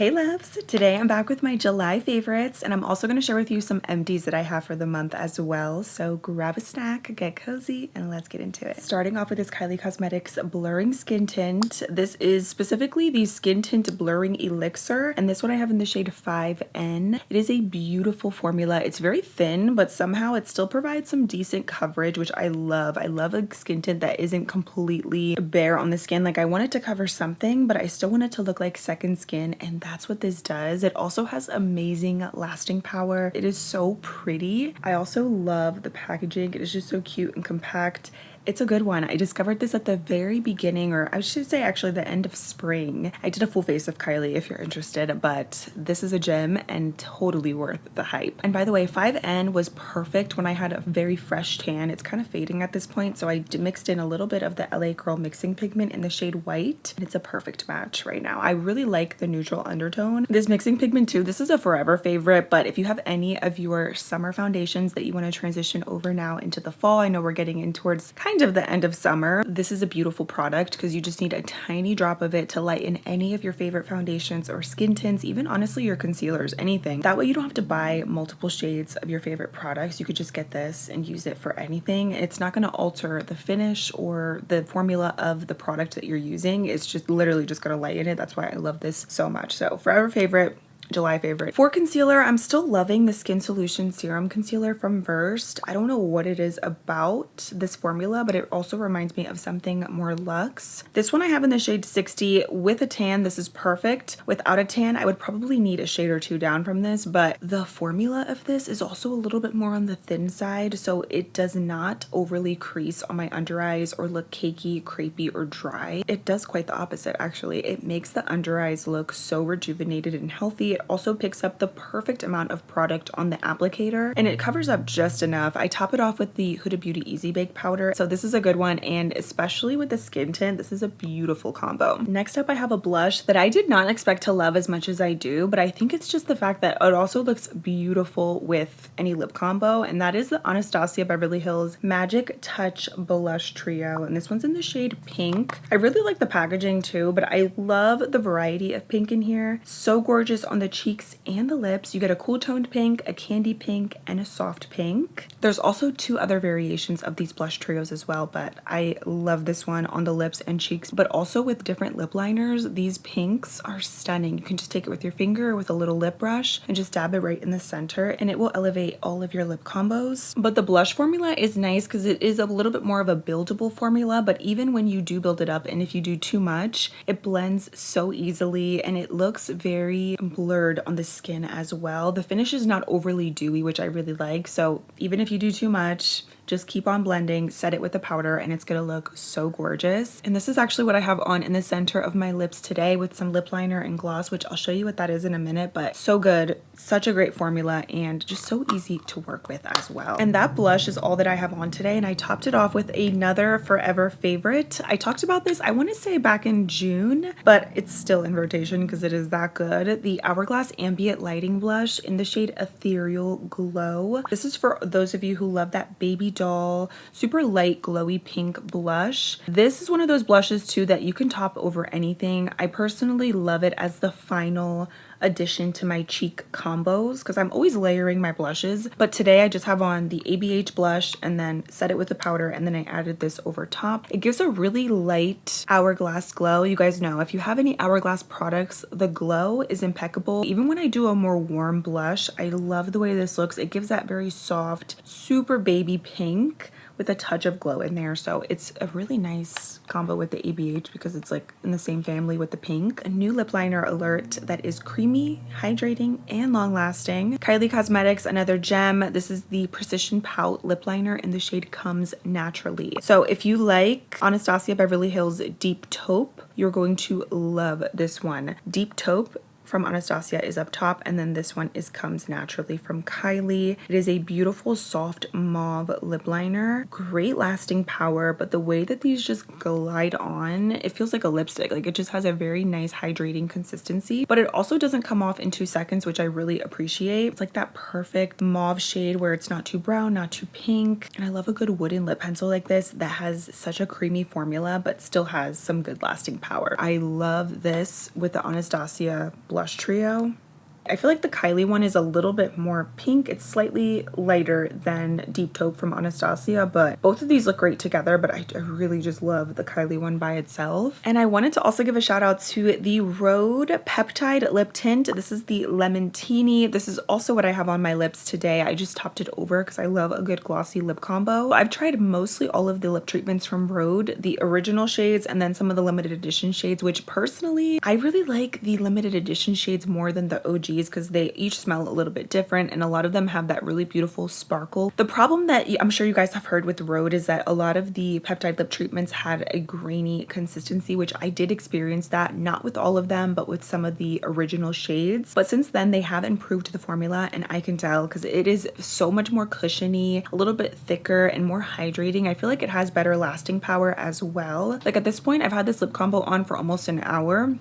Hey loves! Today I'm back with my July favorites, and I'm also going to share with you some empties that I have for the month as well. So grab a snack, get cozy, and let's get into it. Starting off with this Kylie Cosmetics Blurring Skin Tint. This is specifically the Skin Tint Blurring Elixir, and this one I have in the shade 5N. It is a beautiful formula. It's very thin, but somehow it still provides some decent coverage, which I love. I love a skin tint that isn't completely bare on the skin. Like, I want it to cover something, but I still want it to look like second skin, and that's what this does. It also has amazing lasting power. It is so pretty. I also love the packaging. It is just so cute and compact. It's a good one. I discovered this at the very beginning, or I should say actually the end of spring. I did a full face of Kylie if you're interested, but this is a gem and totally worth the hype. And by the way, 5N was perfect when I had a very fresh tan. It's kind of fading at this point, so I mixed in a little bit of the LA Girl mixing pigment in the shade white, and it's a perfect match right now. I really like the neutral undertone. This mixing pigment too, this is a forever favorite, but if you have any of your summer foundations that you want to transition over now into the fall, I know we're getting in towards kind of the end of summer, this is a beautiful product because you just need a tiny drop of it to lighten any of your favorite foundations or skin tints, even honestly your concealers, anything. That way you don't have to buy multiple shades of your favorite products. You could just get this and use it for anything. It's not going to alter the finish or the formula of the product that you're using. It's just literally just going to lighten it. That's why I love this so much. So forever favorite, July favorite. For concealer, I'm still loving the Skin Solution Serum Concealer from Versed. I don't know what it is about this formula, but it also reminds me of something more luxe. This one I have in the shade 60. With a tan, this is perfect. Without a tan, I would probably need a shade or two down from this, but the formula of this is also a little bit more on the thin side, so it does not overly crease on my under eyes or look cakey, crepey, or dry. It does quite the opposite, actually. It makes the under eyes look so rejuvenated and healthy. It also picks up the perfect amount of product on the applicator, and it covers up just enough. I top it off with the Huda Beauty Easy Bake Powder, so this is a good one, and especially with the skin tint, this is a beautiful combo. Next up, I have a blush that I did not expect to love as much as I do, but I think it's just the fact that it also looks beautiful with any lip combo, and that is the Anastasia Beverly Hills Magic Touch Blush Trio, and this one's in the shade Pink. I really like the packaging too, but I love the variety of pink in here. So gorgeous on the cheeks and the lips. You get a cool toned pink, a candy pink, and a soft pink. There's also two other variations of these blush trios as well, but I love this one on the lips and cheeks, but also with different lip liners. These pinks are stunning. You can just take it with your finger or with a little lip brush and just dab it right in the center, and it will elevate all of your lip combos. But the blush formula is nice because it is a little bit more of a buildable formula, but even when you do build it up, and if you do too much, it blends so easily and it looks very blurred on the skin as well. The finish is not overly dewy, which I really like, so even if you do too much, just keep on blending, set it with the powder, and it's gonna look so gorgeous. And this is actually what I have on in the center of my lips today with some lip liner and gloss, which I'll show you what that is in a minute, but so good. Such a great formula and just so easy to work with as well. And that blush is all that I have on today, and I topped it off with another forever favorite. I talked about this, I wanna say back in June, but it's still in rotation because it is that good. The Hourglass Ambient Lighting Blush in the shade Ethereal Glow. This is for those of you who love that baby doll, super light, glowy pink blush. This is one of those blushes too that you can top over anything. I personally love it as the final addition to my cheek combos because I'm always layering my blushes, but today I just have on the ABH blush and then set it with the powder, and then I added this over top. It gives a really light hourglass glow. You guys know if you have any Hourglass products, the glow is impeccable. Even when I do a more warm blush, I love the way this looks. It gives that very soft, super baby pink with a touch of glow in there, so it's a really nice combo with the ABH because it's like in the same family with the pink. A new lip liner alert that is creamy, hydrating, and long lasting. Kylie Cosmetics, another gem. This is the Precision Pout lip liner in the shade Comes Naturally. So if you like Anastasia Beverly Hills Deep Taupe, you're going to love this one. Deep Taupe from Anastasia is up top, and then this one is Comes Naturally from Kylie. It is a beautiful soft mauve lip liner, great lasting power, but the way that these just glide on, it feels like a lipstick. Like, it just has a very nice hydrating consistency, but it also doesn't come off in 2 seconds, which I really appreciate. It's like that perfect mauve shade where it's not too brown, not too pink, and I love a good wooden lip pencil like this that has such a creamy formula but still has some good lasting power. I love this with the Anastasia blush blush trio. I feel like the Kylie one is a little bit more pink. It's slightly lighter than Deep Taupe from Anastasia, but both of these look great together, but I really just love the Kylie one by itself. And I wanted to also give a shout out to the Rhode Peptide Lip Tint. This is the Lemon Teeny. This is also what I have on my lips today. I just topped it over because I love a good glossy lip combo. I've tried mostly all of the lip treatments from Rhode, the original shades, and then some of the limited edition shades, which personally, I really like the limited edition shades more than the OGs because they each smell a little bit different and a lot of them have that really beautiful sparkle. The problem that I'm sure you guys have heard with Rhode is that a lot of the peptide lip treatments had a grainy consistency, which I did experience that, not with all of them, but with some of the original shades. But since then, they have improved the formula and I can tell because it is so much more cushiony, a little bit thicker and more hydrating. I feel like it has better lasting power as well. Like at this point, I've had this lip combo on for almost an hour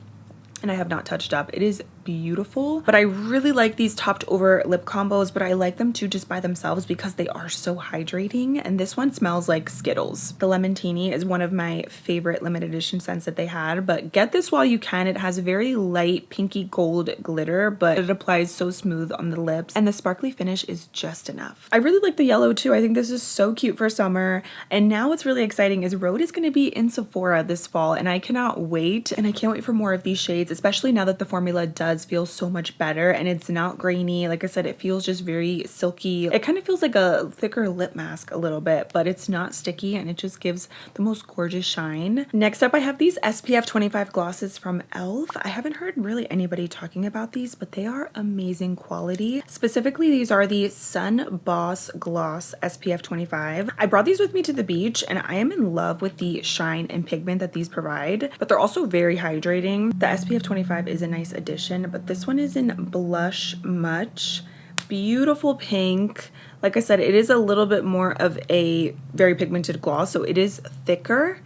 and I have not touched up. It is beautiful, but I really like these topped over lip combos, but I like them too just by themselves because they are so hydrating. And this one smells like Skittles. The Lemon Teeny is one of my favorite limited edition scents that they had, but get this while you can. It has very light pinky gold glitter, but it applies so smooth on the lips and the sparkly finish is just enough. I really like the yellow too. I think this is so cute for summer. And now what's really exciting is Rhode is going to be in Sephora this fall and I cannot wait. And I can't wait for more of these shades, especially now that the formula does feel so much better and it's not grainy. Like I said, it feels just very silky. It kind of feels like a thicker lip mask a little bit, but it's not sticky and it just gives the most gorgeous shine. Next up, I have these SPF 25 glosses from e.l.f. I haven't heard really anybody talking about these, but they are amazing quality. Specifically, these are the Sun Boss Gloss SPF 25. I brought these with me to the beach and I am in love with the shine and pigment that these provide, but they're also very hydrating. The SPF 25 is a nice addition, but this one is in Blush Much. Beautiful pink. Like I said, it is a little bit more of a very pigmented gloss, so it is thicker,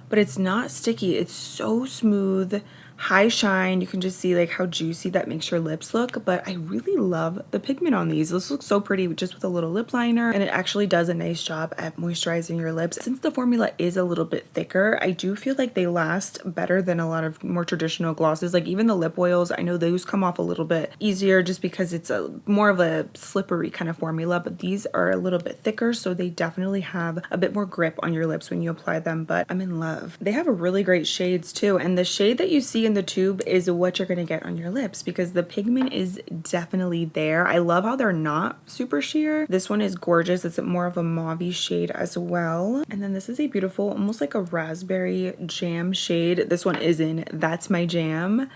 but it's not sticky. It's so smooth, high shine. You can just see like how juicy that makes your lips look, but I really love the pigment on these. This looks so pretty just with a little lip liner, and it actually does a nice job at moisturizing your lips. Since the formula is a little bit thicker, I do feel like they last better than a lot of more traditional glosses. Like even the lip oils, I know those come off a little bit easier just because it's a more of a slippery kind of formula, but these are a little bit thicker, so they definitely have a bit more grip on your lips when you apply them, but I'm in love. They have a really great shades too, and the shade that you see in the tube is what you're going to get on your lips because the pigment is definitely there. I love how they're not super sheer. This one is gorgeous. It's more of a mauve shade as well. And then this is a beautiful, almost like a raspberry jam shade. This one is in That's My Jam.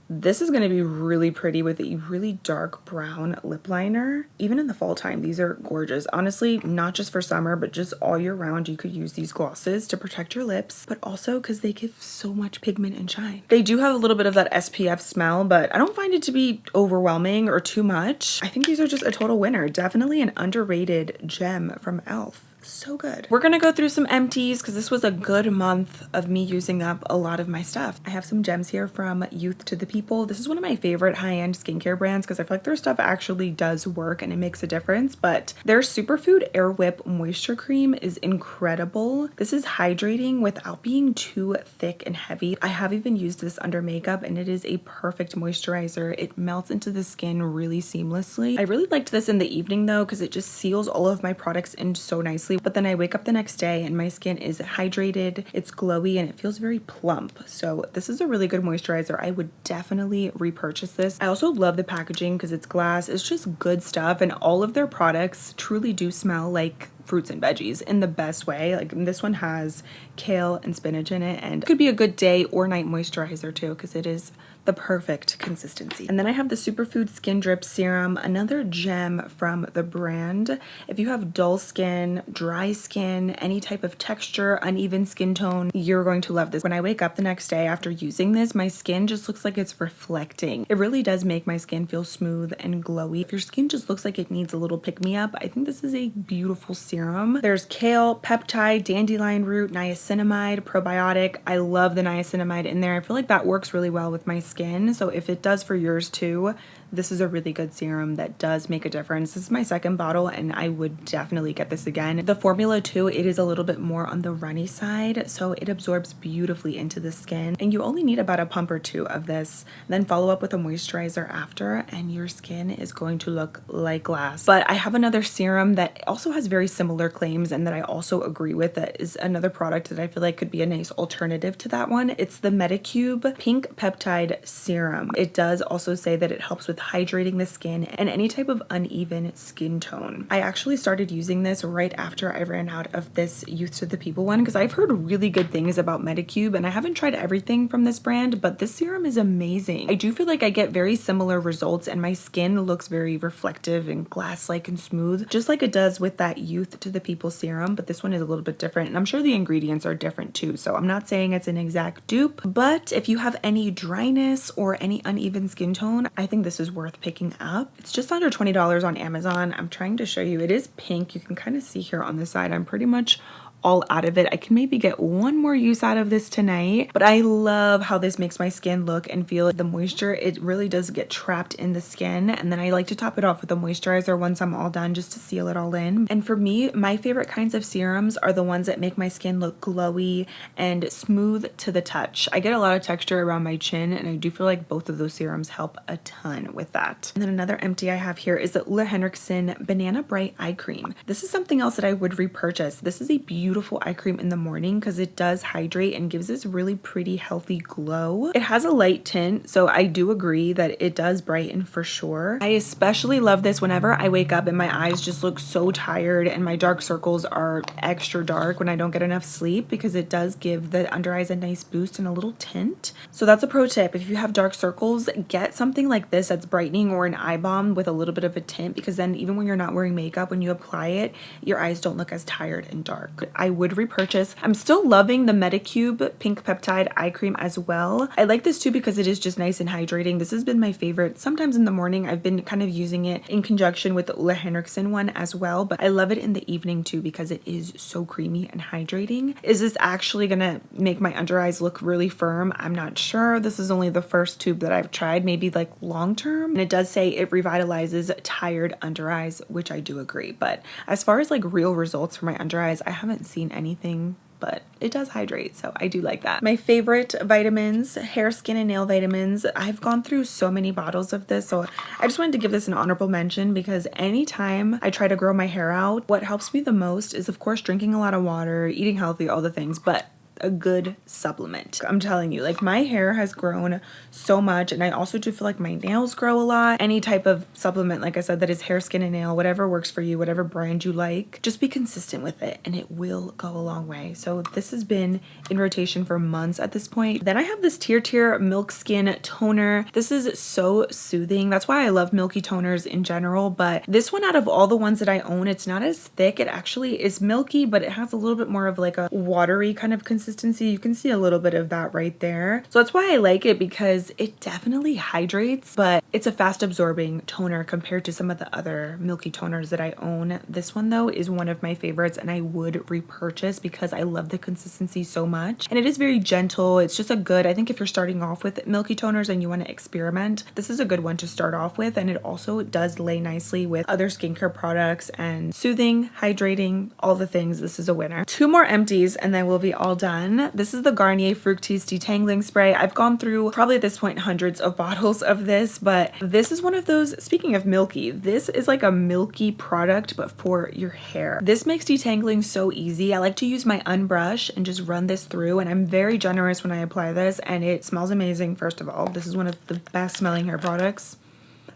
This is going to be really pretty with a really dark brown lip liner. Even in the fall time, these are gorgeous. Honestly, not just for summer, but just all year round, you could use these glosses to protect your lips, but also because they give so much pigment and shine. They do have a little bit of that SPF smell, but I don't find it to be overwhelming or too much. I think these are just a total winner. Definitely an underrated gem from e.l.f. So good. We're gonna go through some empties because this was a good month of me using up a lot of my stuff. I have some gems here from Youth to the People. This is one of my favorite high-end skincare brands because I feel like their stuff actually does work and it makes a difference, but their Superfood Air Whip Moisture Cream is incredible. This is hydrating without being too thick and heavy. I have even used this under makeup and it is a perfect moisturizer. It melts into the skin really seamlessly. I really liked this in the evening though because it just seals all of my products in so nicely. But then I wake up the next day and my skin is hydrated, it's glowy, and it feels very plump. So this is a really good moisturizer. I would definitely repurchase this. I also love the packaging because it's glass. It's just good stuff, and all of their products truly do smell like fruits and veggies in the best way. Like this one has kale and spinach in it, and it could be a good day or night moisturizer too because it is the perfect consistency. And then I have the Superfood Skin Drip Serum, another gem from the brand. If you have dull skin, dry skin, any type of texture, uneven skin tone, you're going to love this. When I wake up the next day after using this, my skin just looks like it's reflecting. It really does make my skin feel smooth and glowy. If your skin just looks like it needs a little pick-me-up, I think this is a beautiful serum. There's kale, peptide, dandelion root, niacinamide, probiotic. I love the niacinamide in there. I feel like that works really well with my skin, so if it does for yours too, this is a really good serum that does make a difference. This is my second bottle and I would definitely get this again. The formula too, it is a little bit more on the runny side, so it absorbs beautifully into the skin, and you only need about a pump or two of this. Then follow up with a moisturizer after and your skin is going to look like glass. But I have another serum that also has very similar claims and that I also agree with, that is another product that I feel like could be a nice alternative to that one. It's the Medicube Pink Peptide Serum. It does also say that it helps with hydrating the skin and any type of uneven skin tone. I actually started using this right after I ran out of this Youth to the People one because I've heard really good things about Medicube and I haven't tried everything from this brand, but this serum is amazing. I do feel like I get very similar results and my skin looks very reflective and glass-like and smooth, just like it does with that Youth to the People serum, but this one is a little bit different and I'm sure the ingredients are different too, so I'm not saying it's an exact dupe, but if you have any dryness or any uneven skin tone, I think this is worth picking up. It's just under $20 on Amazon. I'm trying to show you. It is pink. You can kind of see here on the side. I'm pretty much all out of it. I can maybe get one more use out of this tonight, but I love how this makes my skin look and feel. The moisture, it really does get trapped in the skin, and then I like to top it off with a moisturizer once I'm all done just to seal it all in. And for me, my favorite kinds of serums are the ones that make my skin look glowy and smooth to the touch. I get a lot of texture around my chin and I do feel like both of those serums help a ton with that. And then another empty I have here is the Ole Henriksen Banana Bright Eye Cream. This is something else that I would repurchase. This is a beautiful eye cream in the morning because it does hydrate and gives this really pretty healthy glow. It has a light tint, so I do agree that it does brighten for sure. I especially love this whenever I wake up and my eyes just look so tired and my dark circles are extra dark when I don't get enough sleep, because it does give the under eyes a nice boost and a little tint. So that's a pro tip. If you have dark circles, get something like this that's brightening, or an eye balm with a little bit of a tint, because then even when you're not wearing makeup, when you apply it, your eyes don't look as tired and dark. I would repurchase. I'm still loving the Medicube Pink Peptide Eye Cream as well. I like this too because it is just nice and hydrating. This has been my favorite. Sometimes in the morning, I've been kind of using it in conjunction with the Ole Henriksen one as well, but I love it in the evening too because it is so creamy and hydrating. Is this actually gonna make my under eyes look really firm? I'm not sure. This is only the first tube that I've tried, maybe like long term. And it does say it revitalizes tired under eyes, which I do agree. But as far as like real results for my under eyes, I haven't seen anything, but it does hydrate, so I do like that. My favorite vitamins, hair, skin, and nail vitamins. I've gone through so many bottles of this, so I just wanted to give this an honorable mention because anytime I try to grow my hair out, what helps me the most is, of course, drinking a lot of water, eating healthy, all the things, but a good supplement. I'm telling you, like, my hair has grown so much, and I also do feel like my nails grow a lot. Any type of supplement, like I said, that is hair, skin, and nail, whatever works for you, whatever brand you like, just be consistent with it and it will go a long way. So this has been in rotation for months at this point. Then I have this Tier Milk Skin Toner. This is so soothing. That's why I love milky toners in general, but this one, out of all the ones that I own, it's not as thick. It actually is milky, but it has a little bit more of like a watery kind of consistency. You can see a little bit of that right there. So that's why I like it, because it definitely hydrates, but it's a fast absorbing toner compared to some of the other milky toners that I own. This one though is one of my favorites and I would repurchase because I love the consistency so much. And it is very gentle. It's just a good, I think if you're starting off with milky toners and you want to experiment, this is a good one to start off with. And it also does lay nicely with other skincare products, and soothing, hydrating, all the things. This is a winner. 2 more empties and then we'll be all done. This is the Garnier Fructis Detangling Spray. I've gone through probably at this point hundreds of bottles of this, but this is one of those, speaking of milky, this is like a milky product but for your hair. This makes detangling so easy. I like to use my unbrush and just run this through, and I'm very generous when I apply this, and it smells amazing. First of all, this is one of the best smelling hair products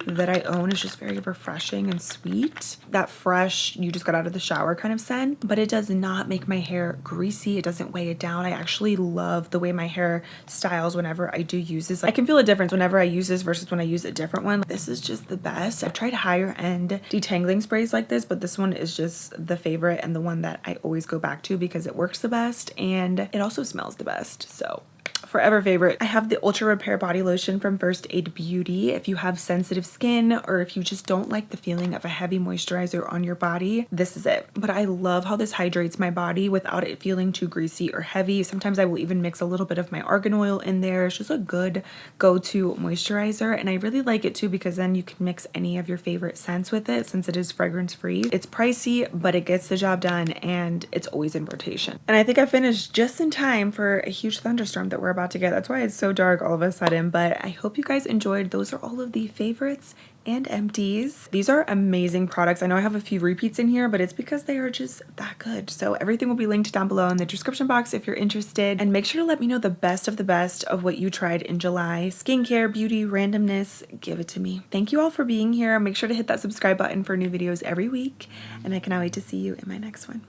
that I own. Is just very refreshing and sweet. That fresh, you just got out of the shower kind of scent, but it does not make my hair greasy. It doesn't weigh it down. I actually love the way my hair styles whenever I do use this. I can feel a difference whenever I use this versus when I use a different one. This is just the best. I've tried higher end detangling sprays like this, but this one is just the favorite and the one that I always go back to because it works the best and it also smells the best. So forever favorite. I have the Ultra Repair Body Lotion from First Aid Beauty. If you have sensitive skin or if you just don't like the feeling of a heavy moisturizer on your body, this is it. But I love how this hydrates my body without it feeling too greasy or heavy. Sometimes I will even mix a little bit of my argan oil in there. It's just a good go-to moisturizer, and I really like it too because then you can mix any of your favorite scents with it since it is fragrance free. It's pricey, but it gets the job done, and it's always in rotation. And I think I finished just in time for a huge thunderstorm that we're about to get. That's why it's so dark all of a sudden, but I hope you guys enjoyed. Those are all of the favorites and empties. These are amazing products. I know I have a few repeats in here, but it's because they are just that good. So everything will be linked down below in the description box if you're interested. And make sure to let me know the best of what you tried in July. Skincare, beauty, randomness, give it to me. Thank you all for being here. Make sure to hit that subscribe button for new videos every week, and I cannot wait to see you in my next one.